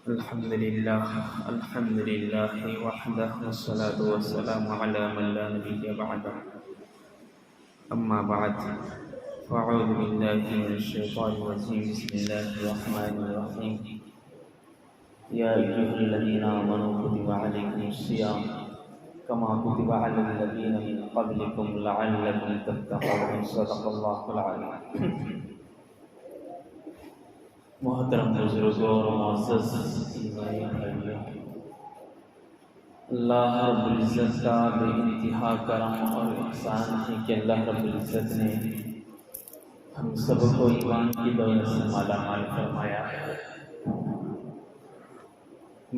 الحمد لله وحده والصلاة والسلام على من لا نبي بعده. أما بعد فأعوذ بالله من الشيطان الرجيم. بسم الله الرحمن الرحيم. يا أيها الذين آمنوا كتب عليكم الصيام كما كتب على الذين من قبلكم لعلكم تتقون. صدق الله العظيم. محترم بزرگوں اور معزز ایمانی بھائیوں، اللہ رب العزت کا بے انتہا کرم اور احسان ہے کہ اللہ رب العزت نے ہم سب کو ایمان کی دولت سے مالا مال فرمایا ہے.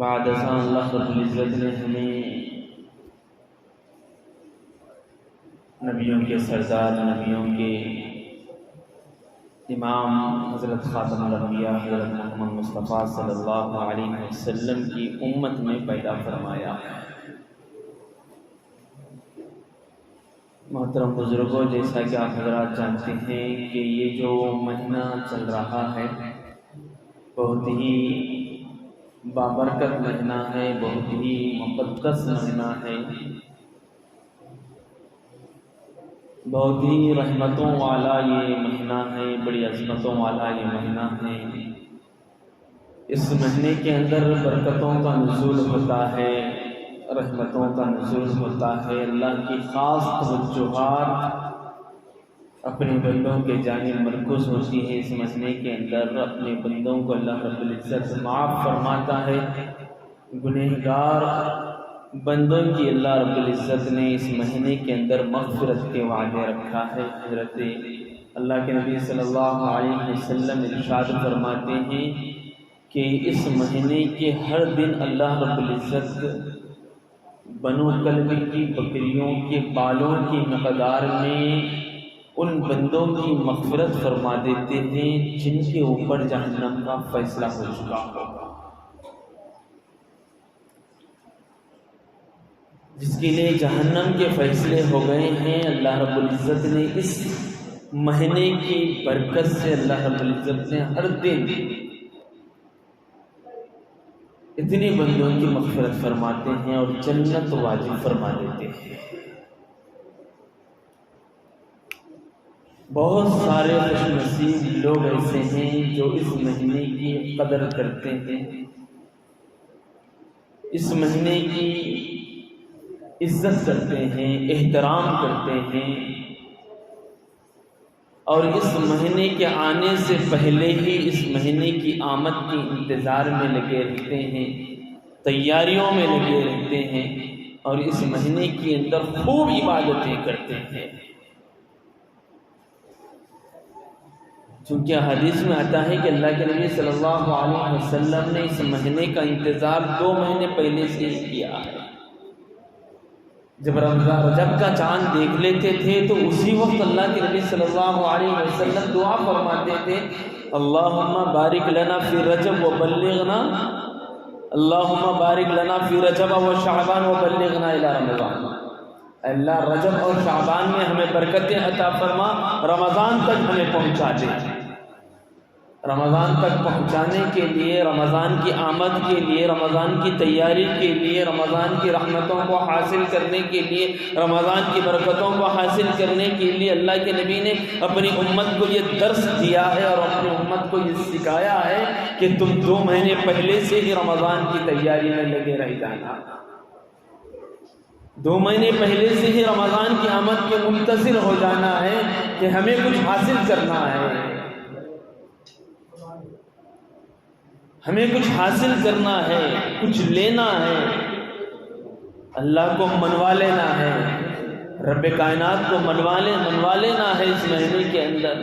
بعد ازاں اللہ رب العزت نے ہمیں نبیوں کے سردار، نبیوں کے امام حضرت خاتم الانبیاء حضرت محمد مصطفیٰ صلی اللہ علیہ وسلم کی امت میں پیدا فرمایا. محترم بزرگوں، جیسا کہ آپ حضرات جانتے ہیں کہ یہ جو مہینہ چل رہا ہے بہت ہی بابرکت مہینہ ہے، بہت ہی مقدس مہینہ ہے، بہت ہی رحمتوں والا یہ مہینہ ہے، بڑی عظمتوں والا یہ مہینہ ہے. اس مہینے کے اندر برکتوں کا نزول ہوتا ہے، رحمتوں کا نزول ہوتا ہے. اللہ کی خاص توجہات اپنے بندوں کے جانب مرکوز ہوتی ہے. اس مہینے کے اندر اپنے بندوں کو اللہ رب العزت معاف فرماتا ہے. گنہگار بندوں کی اللہ رب العزت نے اس مہینے کے اندر مغفرت کے وعدے رکھا ہے. حضرت اللہ کے نبی صلی اللہ علیہ وسلم ارشاد فرماتے ہیں کہ اس مہینے کے ہر دن اللہ رب العزت بنو کلب کی بکریوں کے بالوں کی مقدار میں ان بندوں کی مغفرت فرما دیتے ہیں جن کے اوپر جہنم کا فیصلہ ہو چکا ہوگا، جس کے لیے جہنم کے فیصلے ہو گئے ہیں. اللہ رب العزت نے اس مہینے کی برکت سے اللہ رب العزت نے ہر دن اتنے بندوں کی مغفرت فرماتے ہیں اور جنت واجب فرما دیتے ہیں. بہت سارے خوش نصیب لوگ ایسے ہیں جو اس مہینے کی قدر کرتے ہیں، اس مہینے کی عزت کرتے ہیں، احترام کرتے ہیں، اور اس مہینے کے آنے سے پہلے ہی اس مہینے کی آمد کے انتظار میں لگے رہتے ہیں، تیاریوں میں لگے رہتے ہیں، اور اس مہینے کے اندر خوب عبادتیں کرتے ہیں. چونکہ حدیث میں آتا ہے کہ اللہ کے نبی صلی اللہ علیہ وسلم نے اس مہینے کا انتظار 2 مہینے پہلے سے ہی کیا ہے. جب رجب کا چاند دیکھ لیتے تھے تو اسی وقت اللہ کے نبی صلی اللہ علیہ وسلم دعا فرماتے تھے، اللہم بارک لنا فی رجب وبلغنا، اللہم بارک لنا فی رجب و شعبان وبلغنا الی رمضان. اللہ رجب اور شعبان میں ہمیں برکتیں عطا فرما، رمضان تک ہمیں پہنچا دے. رمضان تک پہنچانے کے لیے، رمضان کی آمد کے لیے، رمضان کی تیاری کے لیے، رمضان کی رحمتوں کو حاصل کرنے کے لیے، رمضان کی برکتوں کو حاصل کرنے کے لیے اللہ کے نبی نے اپنی امت کو یہ درس دیا ہے اور اپنی امت کو یہ سکھایا ہے کہ تم 2 مہینے پہلے سے ہی رمضان کی تیاری میں لگے رہ جانا. 2 مہینے پہلے سے ہی رمضان کی آمد کے منتظر ہو جانا ہے کہ ہمیں کچھ حاصل کرنا ہے، ہمیں کچھ حاصل کرنا ہے، کچھ لینا ہے، اللہ کو منوا لینا ہے، رب کائنات کو منوا لینا ہے. اس مہینے کے اندر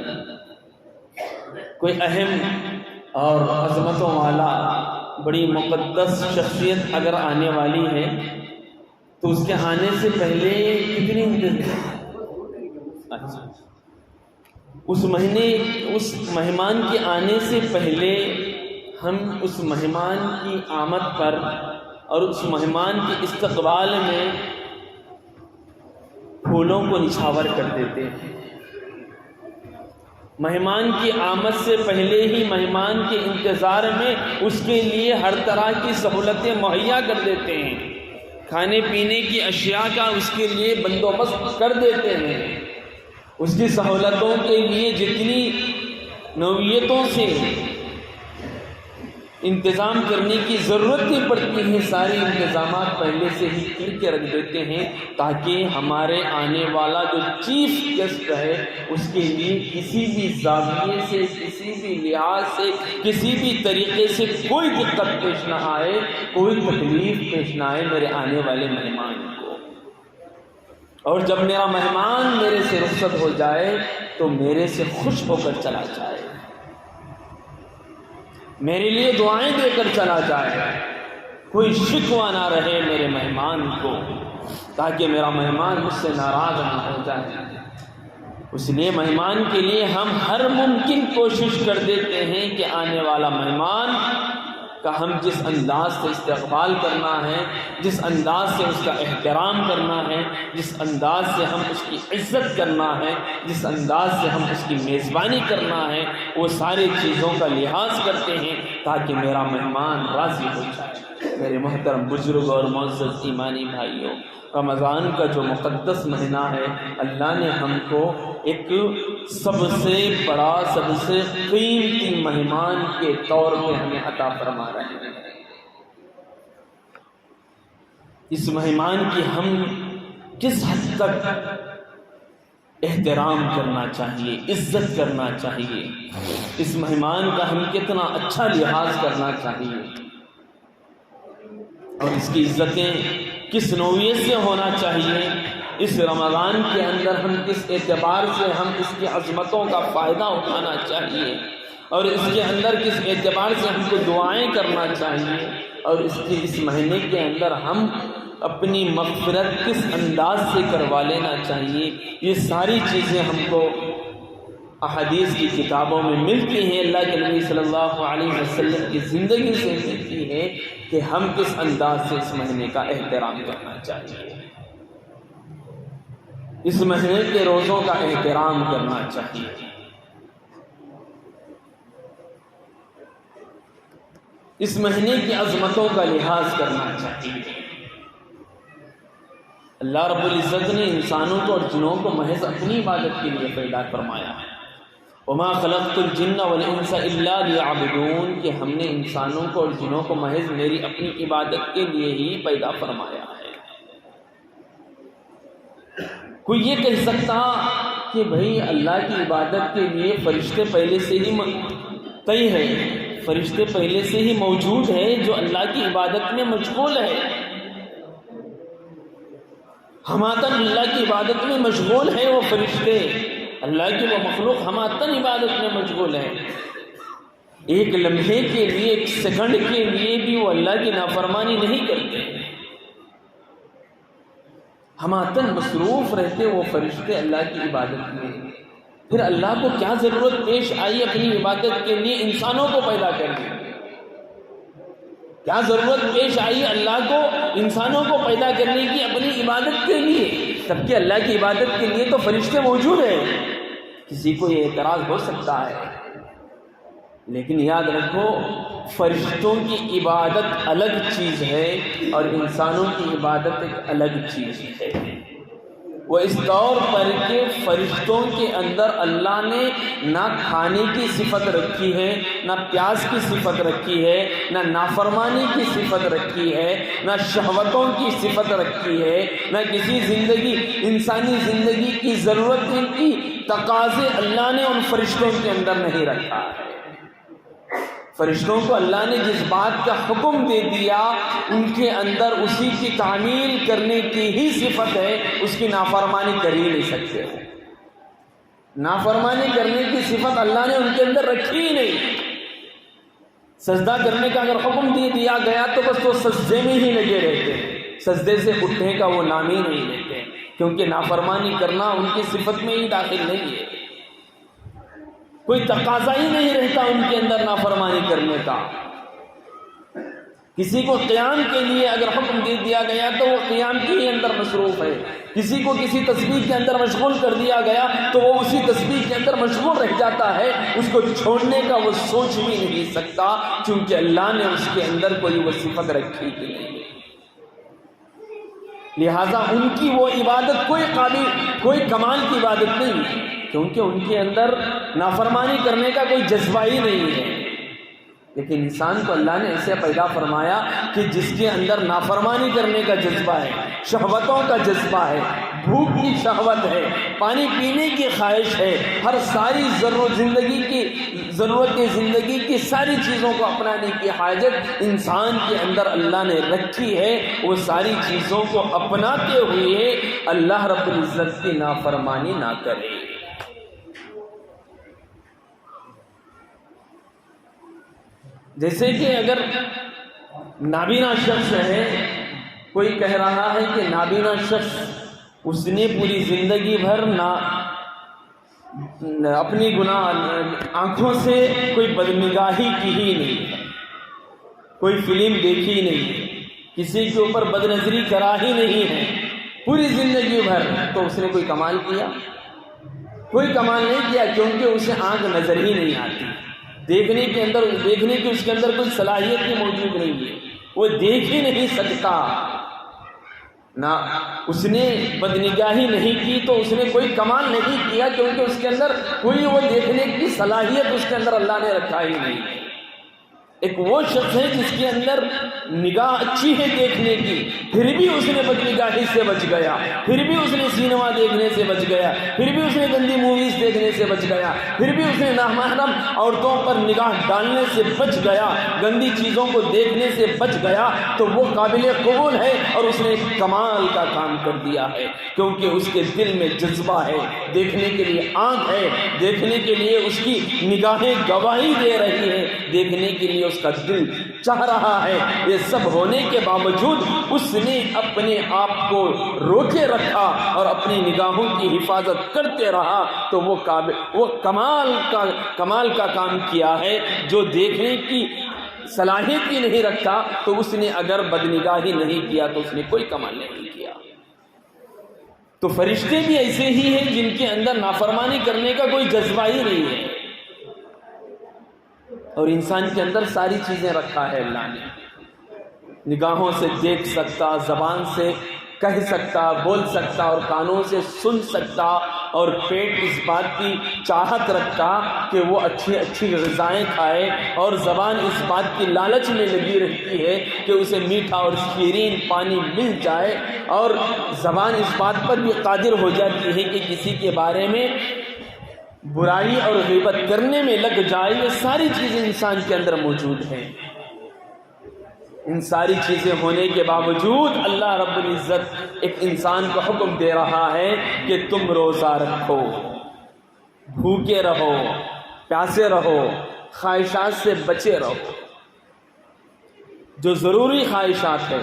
کوئی اہم اور عظمتوں والا بڑی مقدس شخصیت اگر آنے والی ہے تو اس کے آنے سے پہلے کتنی اس مہمان کے آنے سے پہلے ہم اس مہمان کی آمد پر اور اس مہمان کے استقبال میں پھولوں کو نچھاور کر دیتے ہیں. مہمان کی آمد سے پہلے ہی مہمان کے انتظار میں اس کے لیے ہر طرح کی سہولتیں مہیا کر دیتے ہیں، کھانے پینے کی اشیاء کا اس کے لیے بندوبست کر دیتے ہیں، اس کی سہولتوں کے لیے جتنی نوعیتوں سے انتظام کرنے کی ضرورت نہیں پڑتی ہے، سارے انتظامات پہلے سے ہی کر کے رکھ دیتے ہیں، تاکہ ہمارے آنے والا جو چیف گیسٹ ہے اس کے لیے کسی بھی زاویے سے، کسی بھی لحاظ سے، کسی بھی طریقے سے کوئی دقت پیش نہ آئے، کوئی تکلیف پیش نہ آئے میرے آنے والے مہمان کو۔ اور جب میرا مہمان میرے سے رخصت ہو جائے تو میرے سے خوش ہو کر چلا جائے، میرے لیے دعائیں دے کر چلا جائے، کوئی شکوہ نہ رہے میرے مہمان کو، تاکہ میرا مہمان مجھ سے ناراض نہ ہو جائے۔ اس لیے مہمان کے لیے ہم ہر ممکن کوشش کر دیتے ہیں کہ آنے والا مہمان کا ہم جس انداز سے استقبال کرنا ہے، جس انداز سے اس کا احترام کرنا ہے، جس انداز سے ہم اس کی عزت کرنا ہے، جس انداز سے ہم اس کی میزبانی کرنا ہے، وہ ساری چیزوں کا لحاظ کرتے ہیں تاکہ میرا مہمان راضی ہو جائے۔ میرے محترم بزرگ اور معزز ایمانی بھائیوں، رمضان کا جو مقدس مہینہ ہے، اللہ نے ہم کو ایک سب سے بڑا، سب سے قیمتی مہمان کے طور پہ ہمیں عطا فرما رہے ہیں۔ اس مہمان کی ہم کس حد تک احترام کرنا چاہیے، عزت کرنا چاہیے، اس مہمان کا ہم کتنا اچھا لحاظ کرنا چاہیے، اور اس کی عزتیں کس نوعیت سے ہونا چاہیے، اس رمضان کے اندر ہم کس اعتبار سے ہم اس کی عظمتوں کا فائدہ اٹھانا چاہیے، اور اس کے اندر کس اعتبار سے ہم کو دعائیں کرنا چاہیے، اور اس مہینے کے اندر ہم اپنی مغفرت کس انداز سے کروا لینا چاہیے، یہ ساری چیزیں ہم کو احادیث کی کتابوں میں ملتی ہیں، اللہ کے نبی صلی اللہ علیہ وسلم کی زندگی سے ملتی ہے کہ ہم کس انداز سے اس مہینے کا احترام کرنا چاہیے، اس مہینے کے روزوں کا احترام کرنا چاہیے۔ اس مہینے کی عظمتوں کا لحاظ کرنا چاہیے۔ اللہ رب العزت نے انسانوں کو اور جنوں کو محض اپنی عبادت کے لیے پیدا فرمایا ہے، وما خلقت الجن والانس الا ليعبدون، کہ ہم نے انسانوں کو اور جنوں کو محض میری اپنی عبادت کے لیے ہی پیدا فرمایا ہے۔ کوئی یہ کہہ سکتا کہ بھئی اللہ کی عبادت کے لیے فرشتے پہلے سے ہی طے ہے، فرشتے پہلے سے ہی موجود ہیں جو اللہ کی عبادت میں مشغول ہے، ہماتن اللہ کی عبادت میں مشغول ہے، وہ فرشتے اللہ کی وہ مخلوق ہماتن عبادت میں مشغول ہے، ایک لمحے کے لیے، ایک سیکنڈ کے لیے بھی وہ اللہ کی نافرمانی نہیں کرتے، ہماتن مصروف رہتے وہ فرشتے اللہ کی عبادت میں۔ پھر اللہ کو کیا ضرورت پیش آئی اپنی عبادت کے لیے انسانوں کو پیدا کرنے کی؟ کیا ضرورت پیش آئی اللہ کو انسانوں کو پیدا کرنے کی اپنی عبادت کے لیے؟ جبکہ اللہ کی عبادت کے لیے تو فرشتے موجود ہیں۔ کسی کو یہ اعتراض ہو سکتا ہے، لیکن یاد رکھو فرشتوں کی عبادت الگ چیز ہے اور انسانوں کی عبادت ایک الگ چیز ہے۔ وہ اس طور پر کہ فرشتوں کے اندر اللہ نے نہ کھانے کی صفت رکھی ہے، نہ پیاس کی صفت رکھی ہے، نہ نافرمانی کی صفت رکھی ہے، نہ شہوتوں کی صفت رکھی ہے، نہ کسی انسانی زندگی کی ضرورت کی تقاضے اللہ نے ان فرشتوں کے اندر نہیں رکھا ہے۔ فرشتوں کو اللہ نے جس بات کا حکم دے دیا ان کے اندر اسی کی تعمیل کرنے کی ہی صفت ہے، اس کی نافرمانی کر ہی نہیں سکتے۔ نافرمانی کرنے کی صفت اللہ نے ان کے اندر رکھی ہی نہیں۔ سجدہ کرنے کا اگر حکم دے دیا گیا تو بس وہ سجدے میں ہی لگے رہتے، سجدے سے اٹھنے کا وہ نام ہی نہیں لیتے، کیونکہ نافرمانی کرنا ان کی صفت میں ہی داخل نہیں ہے، کوئی تقاضا ہی نہیں رہتا ان کے اندر نافرمانی کرنے کا۔ کسی کو قیام کے لیے اگر حکم دے دیا گیا تو وہ قیام کے ہی اندر مصروف ہے، کسی کو کسی تسبیح کے اندر مشغول کر دیا گیا تو وہ اسی تسبیح کے اندر مشغول رہ جاتا ہے، اس کو چھوڑنے کا وہ سوچ بھی نہیں سکتا، چونکہ اللہ نے اس کے اندر کوئی وہ صفت رکھی ہی نہیں۔ لہذا ان کی وہ عبادت کوئی کمال کی عبادت نہیں ہے، کیونکہ ان کے اندر نافرمانی کرنے کا کوئی جذبہ ہی نہیں ہے۔ لیکن انسان کو اللہ نے ایسے پیدا فرمایا کہ جس کے اندر نافرمانی کرنے کا جذبہ ہے، شہوتوں کا جذبہ ہے، بھوک کی شہوت ہے، پانی پینے کی خواہش ہے، ہر ساری ضرورت زندگی کی ساری چیزوں کو اپنانے کی حاجت انسان کے اندر اللہ نے رکھی ہے، وہ ساری چیزوں کو اپناتے ہوئے اللہ رب العزت کی نافرمانی نہ کرے۔ جیسے کہ اگر نابینا شخص ہے، کوئی کہہ رہا ہے کہ نابینا شخص اس نے پوری زندگی بھر اپنی آنکھوں سے کوئی بدنگاہی کی ہی نہیں ہے، کوئی فلم دیکھی نہیں، کسی کے اوپر بدنظری کرا ہی نہیں ہے پوری زندگی بھر، تو اس نے کوئی کمال کیا؟ کوئی کمال نہیں کیا، کیونکہ اسے آنکھ نظر ہی نہیں آتی، دیکھنے کی اس کے اندر کوئی صلاحیت ہی موجود نہیں ہے، وہ دیکھ ہی نہیں سکتا نہ، اس نے بدنگاہی نہیں کی تو اس نے کوئی کمال نہیں کیا، کیونکہ اس کے اندر کوئی وہ دیکھنے کی صلاحیت اس کے اندر اللہ نے رکھا ہی نہیں ہے۔ ایک وہ شخص ہے جس کے اندر نگاہ اچھی ہے دیکھنے کی، پھر بھی اس نے بدنگاہی سے بچ گیا، پھر بھی اس نے سینما دیکھنے سے بچ گیا، پھر بھی اس نے گندی موویز دیکھنے سے بچ گیا، پھر بھی اس نے نامحرم عورتوں پر نگاہ ڈالنے سے بچ گیا، گندی چیزوں کو دیکھنے سے بچ گیا، تو وہ قابل قبول ہے اور اس نے کمال کا کام کر دیا ہے، کیونکہ اس کے دل میں جذبہ ہے، دیکھنے کے لیے آنکھ ہے، دیکھنے کے لیے اس کی نگاہیں گواہی دے رہی ہیں، دیکھنے کے لیے اس کا دل چاہ رہا ہے۔ یہ سب ہونے کے باوجود اس نے اپنے آپ کو روکے رکھا اور اپنی نگاہوں کی حفاظت کرتے رہا، تو وہ کمال کا کام کیا ہے۔ جو دیکھنے کی صلاحیت ہی نہیں رکھتا تو اس نے اگر بدنگاہی نہیں کیا تو اس نے کوئی کمال نہیں کیا۔ تو فرشتے بھی ایسے ہی ہیں جن کے اندر نافرمانی کرنے کا کوئی جذبہ ہی نہیں ہے، اور انسان کے اندر ساری چیزیں رکھا ہے اللہ نے، نگاہوں سے دیکھ سکتا، زبان سے کہہ سکتا، بول سکتا، اور کانوں سے سن سکتا، اور پیٹ اس بات کی چاہت رکھتا کہ وہ اچھی غذائیں کھائے، اور زبان اس بات کی لالچ میں لگی رہتی ہے کہ اسے میٹھا اور شیرین پانی مل جائے، اور زبان اس بات پر بھی قادر ہو جاتی ہے کہ کسی کے بارے میں برائی اور غیبت کرنے میں لگ جائے۔ یہ ساری چیزیں انسان کے اندر موجود ہیں۔ ان ساری چیزیں ہونے کے باوجود اللہ رب العزت ایک انسان کو حکم دے رہا ہے کہ تم روزہ رکھو، بھوکے رہو، پیاسے رہو، خواہشات سے بچے رہو۔ جو ضروری خواہشات ہیں،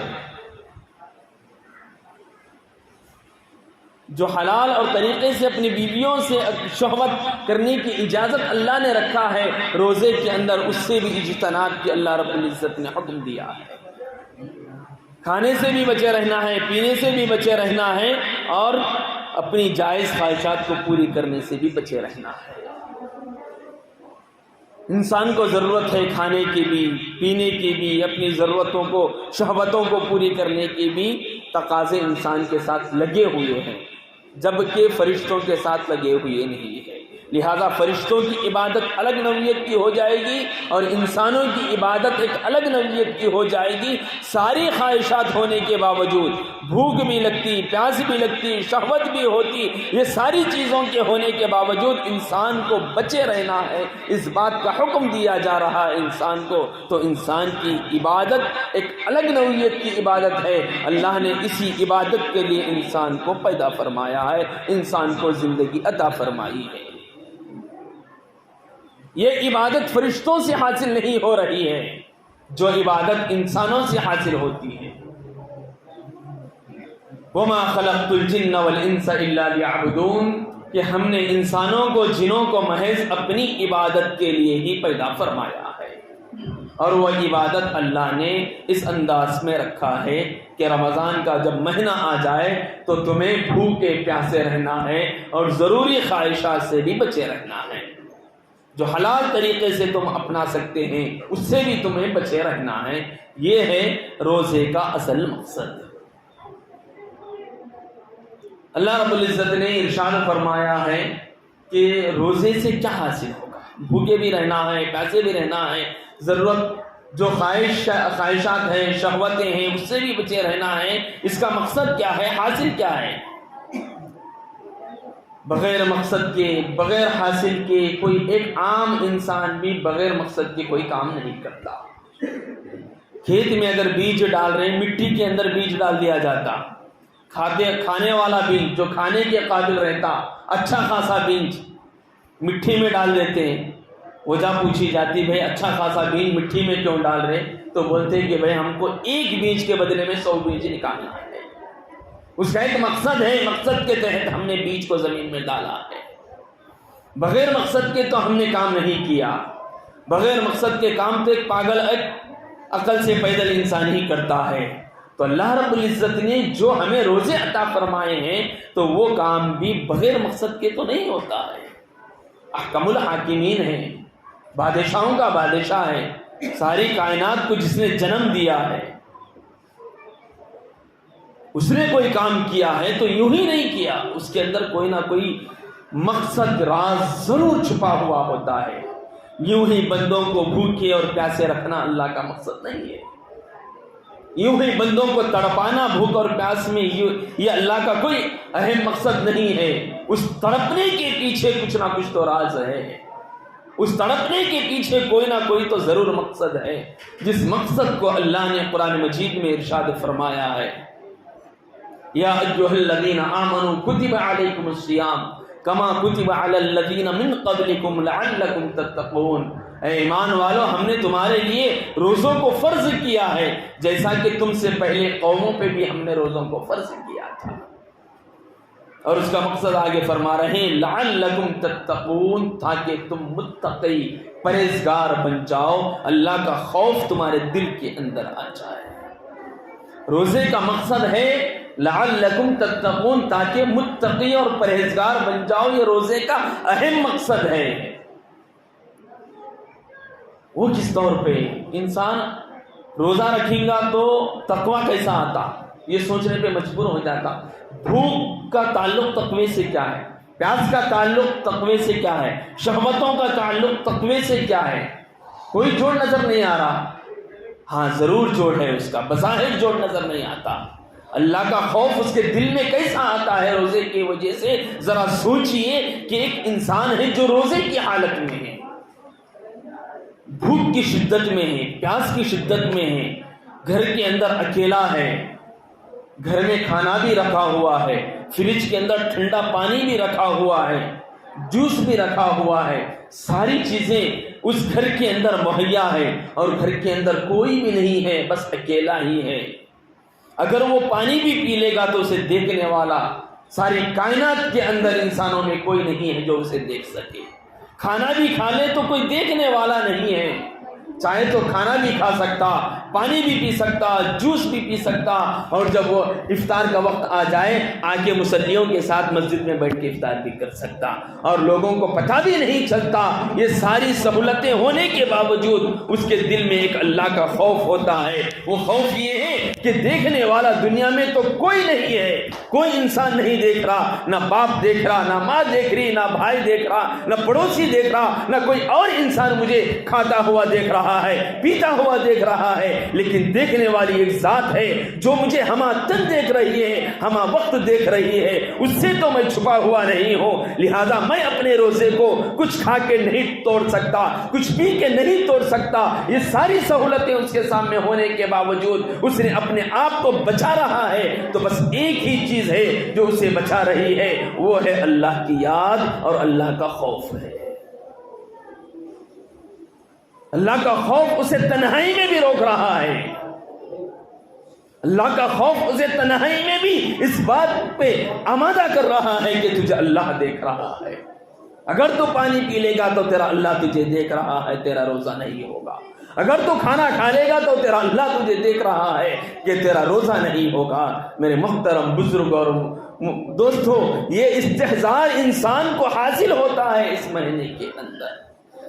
جو حلال اور طریقے سے اپنی بیویوں سے شہوت کرنے کی اجازت اللہ نے رکھا ہے روزے کے اندر، اس سے بھی اجتناب کی اللہ رب العزت نے حکم دیا ہے۔ کھانے سے بھی بچے رہنا ہے، پینے سے بھی بچے رہنا ہے، اور اپنی جائز خواہشات کو پوری کرنے سے بھی بچے رہنا ہے۔ انسان کو ضرورت ہے کھانے کی بھی، پینے کی بھی، اپنی ضرورتوں کو، شہوتوں کو پوری کرنے کی بھی تقاضے انسان کے ساتھ لگے ہوئے ہیں، جبکہ فرشتوں کے ساتھ لگے ہوئے نہیں ہے۔ لہذا فرشتوں کی عبادت الگ نوعیت کی ہو جائے گی اور انسانوں کی عبادت ایک الگ نوعیت کی ہو جائے گی۔ ساری خواہشات ہونے کے باوجود، بھوک بھی لگتی، پیاس بھی لگتی، شہوت بھی ہوتی، یہ ساری چیزوں کے ہونے کے باوجود انسان کو بچے رہنا ہے، اس بات کا حکم دیا جا رہا ہے انسان کو، تو انسان کی عبادت ایک الگ نوعیت کی عبادت ہے۔ اللہ نے اسی عبادت کے لیے انسان کو پیدا فرمایا ہے، انسان کو زندگی عطا فرمائی ہے۔ یہ عبادت فرشتوں سے حاصل نہیں ہو رہی ہے جو عبادت انسانوں سے حاصل ہوتی ہے۔ وَمَا خَلَقْتُ الْجِنَّ وَالْإِنسَ إِلَّا لِيَعْبُدُونَ، کہ ہم نے انسانوں کو، جنوں کو محض اپنی عبادت کے لیے ہی پیدا فرمایا ہے۔ اور وہ عبادت اللہ نے اس انداز میں رکھا ہے کہ رمضان کا جب مہینہ آ جائے تو تمہیں بھوکے پیاسے رہنا ہے اور ضروری خواہشات سے بھی بچے رہنا ہے. جو حلال طریقے سے تم اپنا سکتے ہیں اس سے بھی تمہیں بچے رہنا ہے. یہ ہے روزے کا اصل مقصد. اللہ رب العزت نے ارشاد فرمایا ہے کہ روزے سے کیا حاصل ہوگا. بھوکے بھی رہنا ہے, پیاسے بھی رہنا ہے, ضرورت جو خواہشات ہیں, شہوتیں ہیں, اس سے بھی بچے رہنا ہے. اس کا مقصد کیا ہے, حاصل کیا ہے؟ بغیر مقصد کے, بغیر حاصل کے کوئی ایک عام انسان بھی بغیر مقصد کے کوئی کام نہیں کرتا. کھیت میں اگر بیج ڈال رہے ہیں, مٹی کے اندر بیج ڈال دیا جاتا, کھانے والا بیج جو کھانے کے قابل رہتا, اچھا خاصا بیج مٹی میں ڈال دیتے ہیں. وجہ پوچھی جاتی بھائی اچھا خاصا بیج مٹی میں کیوں ڈال رہے, تو بولتے ہیں کہ بھائی ہم کو ایک بیج کے بدلے میں 100 بیج نکالنا ہے. اس کا ایک مقصد ہے, مقصد کے تحت ہم نے بیج کو زمین میں ڈالا ہے. بغیر مقصد کے تو ہم نے کام نہیں کیا. بغیر مقصد کے کام تو ایک پاگل عقل سے پیدل انسان ہی کرتا ہے. تو اللہ رب العزت نے جو ہمیں روزے عطا فرمائے ہیں تو وہ کام بھی بغیر مقصد کے تو نہیں ہوتا ہے. احکم الحاکمین ہے, بادشاہوں کا بادشاہ ہے, ساری کائنات کو جس نے جنم دیا ہے, اس نے کوئی کام کیا ہے تو یوں ہی نہیں کیا, اس کے اندر کوئی نہ کوئی مقصد راز ضرور چھپا ہوا ہوتا ہے. یوں ہی بندوں کو بھوکے اور پیاسے رکھنا اللہ کا مقصد نہیں ہے. یوں ہی بندوں کو تڑپانا بھوک اور پیاس میں یہ اللہ کا کوئی اہم مقصد نہیں ہے. اس تڑپنے کے پیچھے کچھ نہ کچھ تو راز ہے. اس تڑپنے کے پیچھے کوئی نہ کوئی تو ضرور مقصد ہے, جس مقصد کو اللہ نے قرآن مجید میں ارشاد فرمایا ہے, یا ایھا الذین آمنوا کتب علیکم الصیام کما کتب علی الذین من قبلکم لعلکم تتقون. اے ایمان والو, ہم نے تمہارے لیے روزوں کو فرض کیا ہے جیسا کہ تم سے پہلے قوموں پہ بھی ہم نے روزوں کو فرض کیا تھا. اور اس کا مقصد آگے فرما رہے ہیں لعلکم تتقون, تاکہ تم متقی پرہیزگار بن جاؤ, اللہ کا خوف تمہارے دل کے اندر آ جائے. روزے کا مقصد ہے لعلکم تتقون, تاکہ متقی اور پرہیزگار بن جاؤ. یہ روزے کا اہم مقصد ہے. وہ کس طور پہ انسان روزہ رکھیں گا تو تقویٰ کیسا آتا, یہ سوچنے پہ مجبور ہو جاتا. بھوک کا تعلق تقوی سے کیا ہے, پیاس کا تعلق تقوی سے کیا ہے, شہوتوں کا تعلق تقوی سے کیا ہے؟ کوئی جوڑ نظر نہیں آ رہا. ہاں ضرور جوڑ ہے اس کا, بظاہر جوڑ نظر نہیں آتا. اللہ کا خوف اس کے دل میں کیسا آتا ہے روزے کی وجہ سے؟ ذرا سوچئے کہ ایک انسان ہے جو روزے کی حالت میں ہے, بھوک کی شدت میں ہے, پیاس کی شدت میں ہے, گھر کے اندر اکیلا ہے, گھر میں کھانا بھی رکھا ہوا ہے, فریج کے اندر ٹھنڈا پانی بھی رکھا ہوا ہے, جوس بھی رکھا ہوا ہے, ساری چیزیں اس گھر کے اندر مہیا ہے, اور گھر کے اندر کوئی بھی نہیں ہے, بس اکیلا ہی ہے. اگر وہ پانی بھی پی لے گا تو اسے دیکھنے والا ساری کائنات کے اندر انسانوں میں کوئی نہیں ہے جو اسے دیکھ سکے. کھانا بھی کھا لے تو کوئی دیکھنے والا نہیں ہے. چاہے تو کھانا بھی کھا سکتا, پانی بھی پی سکتا, جوس بھی پی سکتا, اور جب وہ افطار کا وقت آ جائے آ کے مصلیوں کے ساتھ مسجد میں بیٹھ کے افطار بھی کر سکتا, اور لوگوں کو پتہ بھی نہیں چلتا. یہ ساری سہولتیں ہونے کے باوجود اس کے دل میں ایک اللہ کا خوف ہوتا ہے. وہ خوف یہ ہے کہ دیکھنے والا دنیا میں تو کوئی نہیں ہے, کوئی انسان نہیں دیکھ رہا, نہ باپ دیکھ رہا, نہ ماں دیکھ رہی, نہ بھائی دیکھ رہا, نہ پڑوسی دیکھ رہا, نہ کوئی اور انسان مجھے کھاتا ہوا دیکھ رہا ہے, پیتا ہوا دیکھ رہا ہے. لیکن دیکھنے والی ایک ذات ہے جو مجھے ہمہ تن دیکھ رہی ہے, ہمہ وقت دیکھ رہی ہے, اس سے تو میں چھپا ہوا نہیں ہوں. لہذا میں اپنے روزے کو کچھ کھا کے نہیں توڑ سکتا, کچھ پی کے نہیں توڑ سکتا. یہ ساری سہولتیں اس کے سامنے ہونے کے باوجود اس نے اپنے آپ کو بچا رہا ہے. تو بس ایک ہی چیز ہے جو اسے بچا رہی ہے, وہ ہے اللہ کی یاد اور اللہ کا خوف ہے. اللہ کا خوف اسے تنہائی میں بھی روک رہا ہے. اللہ کا خوف اسے تنہائی میں بھی اس بات پہ آمادہ کر رہا ہے کہ تجھے اللہ دیکھ رہا ہے. اگر تو پانی پی لے گا تو تیرا اللہ تجھے دیکھ رہا ہے, تیرا روزہ نہیں ہوگا. اگر تو کھانا کھا لے گا تو تیرا اللہ تجھے دیکھ رہا ہے کہ تیرا روزہ نہیں ہوگا۔ میرے محترم بزرگ اور دوستو، یہ استحضار انسان کو حاصل ہوتا ہے اس مہینے کے اندر۔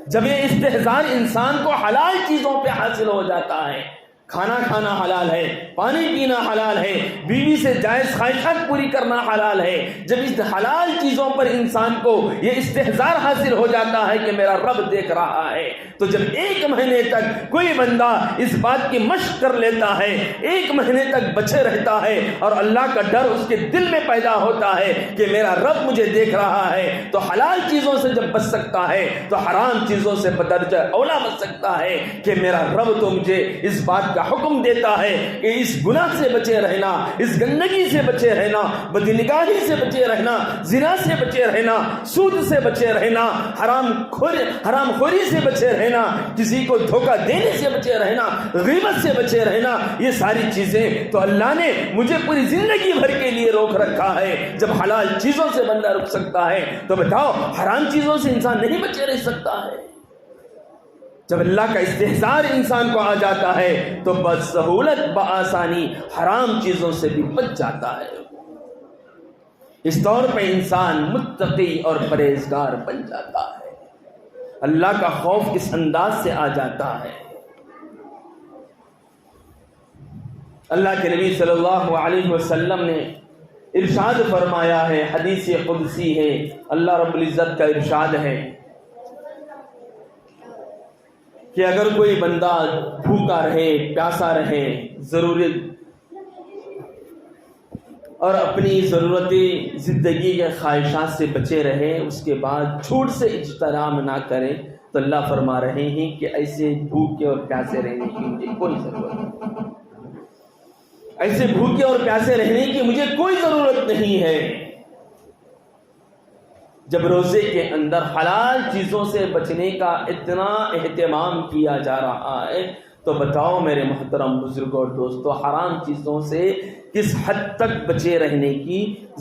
جب یہ استحضار انسان کو حلال چیزوں پہ حاصل ہو جاتا ہے، کھانا کھانا حلال ہے، پانی پینا حلال ہے، بیوی سے جائز خواہشات پوری کرنا حلال ہے، جب اس حلال چیزوں پر انسان کو یہ استحضار حاصل ہو جاتا ہے کہ میرا رب دیکھ رہا ہے، تو جب ایک مہینے تک کوئی بندہ اس بات کی مشق کر لیتا ہے، ایک مہینے تک بچے رہتا ہے اور اللہ کا ڈر اس کے دل میں پیدا ہوتا ہے کہ میرا رب مجھے دیکھ رہا ہے، تو حلال چیزوں سے جب بچ سکتا ہے تو حرام چیزوں سے بدرجہ اولا بچ سکتا ہے کہ میرا رب تو مجھے اس بات کا حکم دیتا ہے کہ اس گناہ سے بچے رہنا، اس گندگی سے بچے رہنا، بدنگاہی سے بچے رہنا، زنا سے بچے رہنا، سود سے بچے رہنا، حرام خوری سے بچے رہنا، کسی کو دھوکہ دینے سے بچے رہنا، غیبت سے بچے رہنا۔ یہ ساری چیزیں تو اللہ نے مجھے پوری زندگی بھر کے لیے روک رکھا ہے۔ جب حلال چیزوں سے بندہ رک سکتا ہے تو بتاؤ حرام چیزوں سے انسان نہیں بچے رہ سکتا ہے؟ جب اللہ کا استحضار انسان کو آ جاتا ہے تو بسہولت بآسانی حرام چیزوں سے بھی بچ جاتا ہے۔ اس طور پہ انسان متقی اور پرہیزگار بن جاتا ہے، اللہ کا خوف اس انداز سے آ جاتا ہے۔ اللہ کے نبی صلی اللہ علیہ وسلم نے ارشاد فرمایا ہے، حدیث قدسی ہے، اللہ رب العزت کا ارشاد ہے کہ اگر کوئی بندہ بھوکا رہے، پیاسا رہے، ضرورت اور اپنی ضرورتی زندگی کے خواہشات سے بچے رہے، اس کے بعد جھوٹ سے اجتناب نہ کرے، تو اللہ فرما رہے ہیں کہ ایسے بھوکے اور پیاسے رہنے کی مجھے کوئی ضرورت نہیں، ایسے بھوکے اور پیاسے رہنے کی مجھے کوئی ضرورت نہیں ہے۔ جب روزے کے اندر حلال چیزوں سے بچنے کا اتنا اہتمام کیا جا رہا ہے تو بتاؤ میرے محترم بزرگوں اور دوستو، حرام چیزوں سے کس حد تک بچے رہنے کی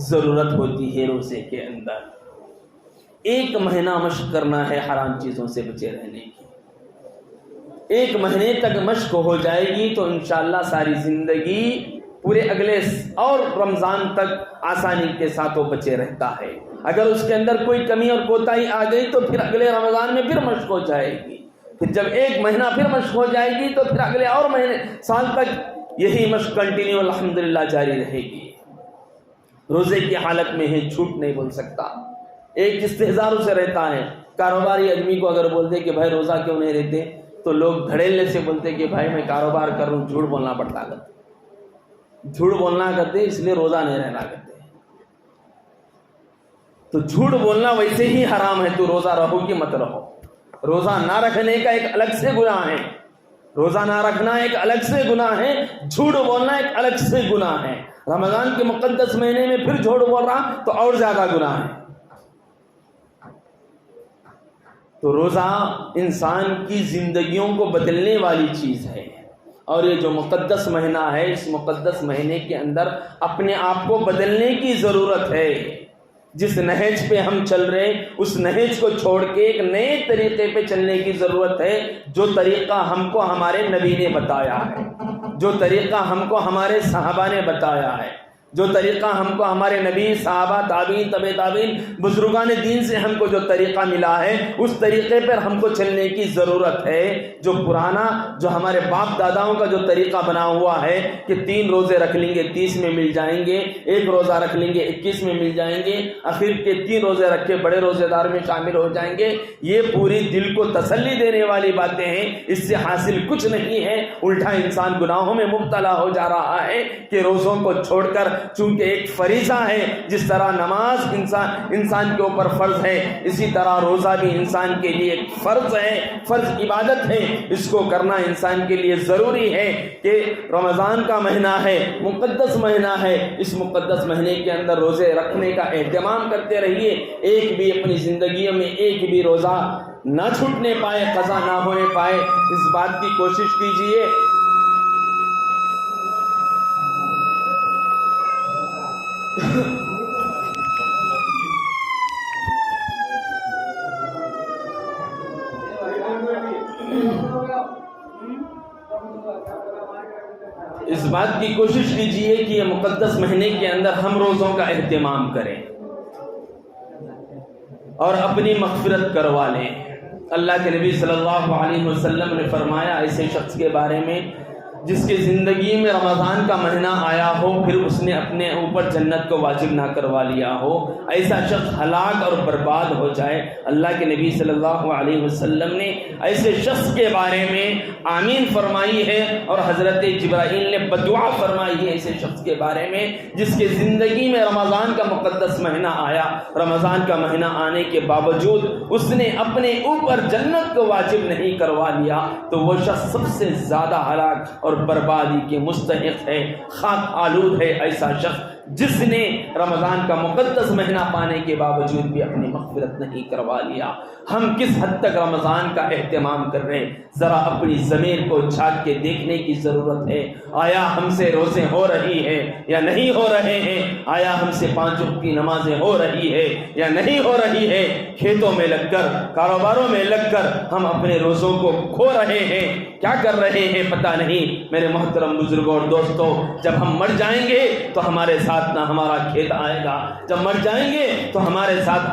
ضرورت ہوتی ہے؟ روزے کے اندر 1 مہینہ مشق کرنا ہے حرام چیزوں سے بچے رہنے کی، 1 مہینے تک مشق ہو جائے گی تو انشاءاللہ ساری زندگی پورے اگلے اور رمضان تک آسانی کے ساتھ وہ بچے رہتا ہے۔ اگر اس کے اندر کوئی کمی اور کوتاہی آ گئی تو پھر اگلے رمضان میں پھر مشق ہو جائے گی، پھر جب 1 مہینہ پھر مشق ہو جائے گی تو پھر اگلے اور مہینے سال تک یہی مشق کنٹینیو الحمدللہ جاری رہے گی۔ روزے کی حالت میں ہے، جھوٹ نہیں بول سکتا، ایک استحضار سے رہتا ہے۔ کاروباری آدمی کو اگر بولتے کہ بھائی روزہ کیوں نہیں رہتے تو لوگ دھڑیلے سے بولتے کہ بھائی میں کاروبار کر رہا ہوں، جھوٹ بولنا پڑتا ہے، جھوٹ بولنا کرتے اس لیے روزہ نہیں رہنا کرتے۔ تو جھوٹ بولنا ویسے ہی حرام ہے، تو روزہ رہو کہ مت رہو۔ روزہ نہ رکھنے کا ایک الگ سے گناہ ہے، روزہ نہ رکھنا ایک الگ سے گناہ ہے، جھوٹ بولنا ایک الگ سے گناہ ہے۔ رمضان کے مقدس مہینے میں پھر جھوٹ بول رہا تو اور زیادہ گناہ ہے۔ تو روزہ انسان کی زندگیوں کو بدلنے والی چیز ہے، اور یہ جو مقدس مہینہ ہے، اس مقدس مہینے کے اندر اپنے آپ کو بدلنے کی ضرورت ہے۔ جس نہج پہ ہم چل رہے ہیں اس نہج کو چھوڑ کے ایک نئے طریقے پہ چلنے کی ضرورت ہے، جو طریقہ ہم کو ہمارے نبی نے بتایا ہے، جو طریقہ ہم کو ہمارے صحابہ نے بتایا ہے، جو طریقہ ہم کو ہمارے نبی، صحابہ، تابعین، تبع تابعین، بزرگان دین سے ہم کو جو طریقہ ملا ہے اس طریقے پر ہم کو چلنے کی ضرورت ہے۔ جو پرانا، جو ہمارے باپ داداؤں کا جو طریقہ بنا ہوا ہے کہ 3 روزے رکھ لیں گے 30 میں مل جائیں گے، 1 روزہ رکھ لیں گے 21 میں مل جائیں گے، آخر کے 3 روزے رکھ کے بڑے روزے دار میں شامل ہو جائیں گے، یہ پوری دل کو تسلی دینے والی باتیں ہیں، اس سے حاصل کچھ نہیں ہے، الٹا انسان گناہوں میں مبتلا ہو جا رہا ہے کہ روزوں کو چھوڑ کر، چونکہ ایک فریضہ ہے، جس طرح نماز انسان کے اوپر فرض ہے، اسی طرح روزہ بھی انسان کے لیے ایک فرض ہے، فرض عبادت ہے، اس کو کرنا انسان کے لیے ضروری ہے کہ رمضان کا مہینہ ہے، مقدس مہینہ ہے، اس مقدس مہینے کے اندر روزے رکھنے کا اہتمام کرتے رہیے، ایک بھی اپنی زندگی میں ایک بھی روزہ نہ چھوٹنے پائے، قضا نہ ہونے پائے، اس بات کی کوشش کیجیے۔ اس بات کی کوشش کیجئے کہ یہ مقدس مہینے کے اندر ہم روزوں کا اہتمام کریں اور اپنی مغفرت کروا لیں۔ اللہ کے نبی صلی اللہ علیہ وسلم نے فرمایا ایسے شخص کے بارے میں جس کی زندگی میں رمضان کا مہینہ آیا ہو پھر اس نے اپنے اوپر جنت کو واجب نہ کروا لیا ہو، ایسا شخص ہلاک اور برباد ہو جائے۔ اللہ کے نبی صلی اللہ علیہ وسلم نے ایسے شخص کے بارے میں آمین فرمائی ہے، اور حضرت جبرائیل نے بدعا فرمائی ہے ایسے شخص کے بارے میں جس کی زندگی میں رمضان کا مقدس مہینہ آیا، رمضان کا مہینہ آنے کے باوجود اس نے اپنے اوپر جنت کو واجب نہیں کروا لیا، تو وہ شخص سب سے زیادہ ہلاک اور بربادی کے مستحق ہے، خاک آلود ہے ایسا شخص جس نے رمضان کا مقدس مہینہ پانے کے باوجود بھی اپنی مغفرت نہیں کروا لیا۔ ہم کس حد تک رمضان کا اہتمام کر رہے ہیں، ذرا اپنی ضمیر کو جھانک کے دیکھنے کی ضرورت ہے۔ آیا ہم سے روزے ہو رہی ہیں یا نہیں ہو رہے ہیں؟ آیا ہم سے 5 وقت کی نمازیں ہو رہی ہے یا نہیں ہو رہی ہے؟ کھیتوں میں لگ کر، کاروباروں میں لگ کر ہم اپنے روزوں کو کھو رہے ہیں، کیا کر رہے ہیں پتہ نہیں۔ میرے محترم بزرگوں اور دوستوں، جب ہم مر جائیں گے تو ہمارے ساتھ نہ ہمارا کھیت آئے گا، جب مر جائیں گے تو ہمارے ساتھ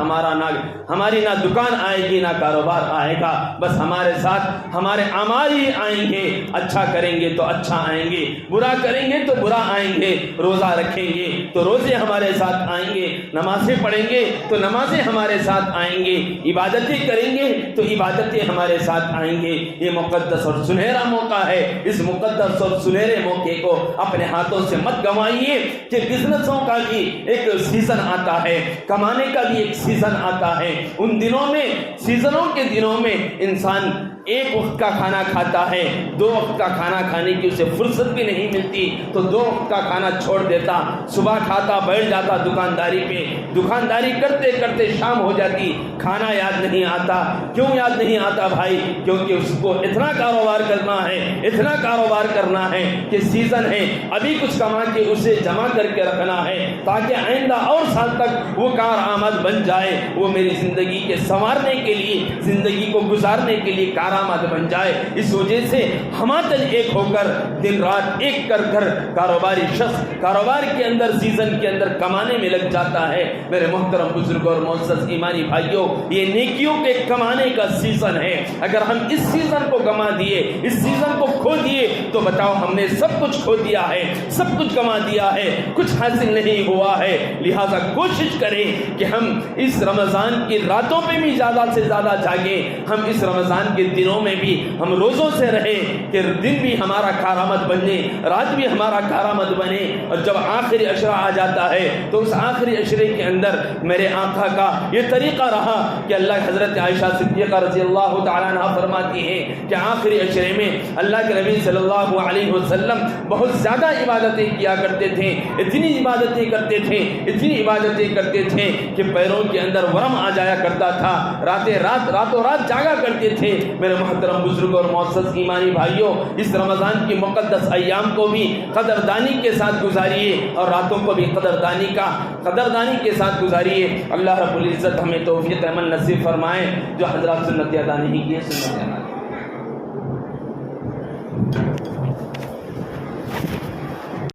ہماری نہ دکان آئے گی نہ کاروبار آئے گا، بس ہمارے ساتھ ہمارے اعمال ہی آئیں گے۔ اچھا کریں گے تو اچھا آئیں گے، برا کریں گے تو برا آئیں گے، روزہ رکھیں گے تو روزے ہمارے ساتھ آئیں گے، نمازیں پڑھیں گے تو نمازیں ہمارے ساتھ آئیں گے، عبادتیں کریں گے تو عبادتیں ہمارے ساتھ آئیں گے۔ یہ مقدس اور سنہرا موقع ہے، اس مقدس اور سنہرے موقع کو اپنے ہاتھوں سے مت گنوائیے کہ بزنسوں کا بھی ایک سیزن آتا ہے، کمانے کا بھی ایک سیزن آتا ہے۔ ان دنوں میں، سیزنوں کے دنوں میں انسان 1 وقت کا کھانا کھاتا ہے، 2 وقت کا کھانا کھانے کی اسے فرصت بھی نہیں ملتی تو 2 وقت کا کھانا چھوڑ دیتا، صبح کھاتا بیٹھ جاتا دکانداری پہ، دکانداری کرتے کرتے شام ہو جاتی، کھانا یاد نہیں آتا۔ کیوں یاد نہیں آتا بھائی؟ کیونکہ اس کو اتنا کاروبار کرنا ہے، اتنا کاروبار کرنا ہے کہ سیزن ہے، ابھی کچھ کما کے اسے جمع کر کے رکھنا ہے تاکہ آئندہ اور سال تک وہ کارآمد بن جائے، وہ میری زندگی کے سنوارنے کے لیے، زندگی کو گزارنے کے لیے کارآمد بن جائے۔ اس وجہ سے ہماتل ایک ہو کر دن رات ایک کر کر کاروباری شخص کاروبار کے اندر، سیزن کے اندر کمانے میں لگ جاتا ہے۔ میرے محترم بزرگوں اور معزز ایمانی بھائیوں، یہ نیکیوں کے کمانے کا سیزن ہے۔ اگر ہم اس سیزن کو گما دیے، اس سیزن کو کھو دیے تو بتاؤ ہم نے سب کچھ کھو دیا ہے، سب کچھ گما دیا ہے، کچھ حاصل نہیں ہوا ہے۔ لہذا کوشش کریں کہ ہم اس رمضان کی راتوں پہ بھی زیادہ سے زیادہ جاگیں، ہم اس رمضان کے دنوں میں بھی ہم روزوں سے رہیں کہ دن بھی ہمارا کارآمد بنے، رات بھی ہمارا کارآمد بنے۔ اور جب آخری عشرہ آ جاتا ہے تو اس آخری عشرے کے اندر میرے آقا کا یہ طریقہ رہا کہ اللہ حضرت عائشہ صدیقہ رضی اللہ تعالیٰ عنہ فرماتی ہیں کہ آخری عشرے میں اللہ کے نبی صلی اللہ علیہ وسلم بہت زیادہ عبادتیں کیا کرتے تھے، اتنی عبادتیں کرتے تھے، اتنی عبادتیں کرتے تھے کہ پیروں کے اندر ورم آ جایا کرتا تھا، راتوں رات جاگا کرتے تھے۔ میرے محترم بزرگ اور معزز ایمانی بھائیوں، اس رمضان کی مقدس ایام کو بھی قدردانی کے ساتھ گزاریے اور راتوں کو بھی قدردانی کے ساتھ گزاریے۔ اللہ رب العزت ہمیں توفیق عمل نصیب فرمائے۔ جو حضرات سنت ادا نہیں کیے، سنت ادا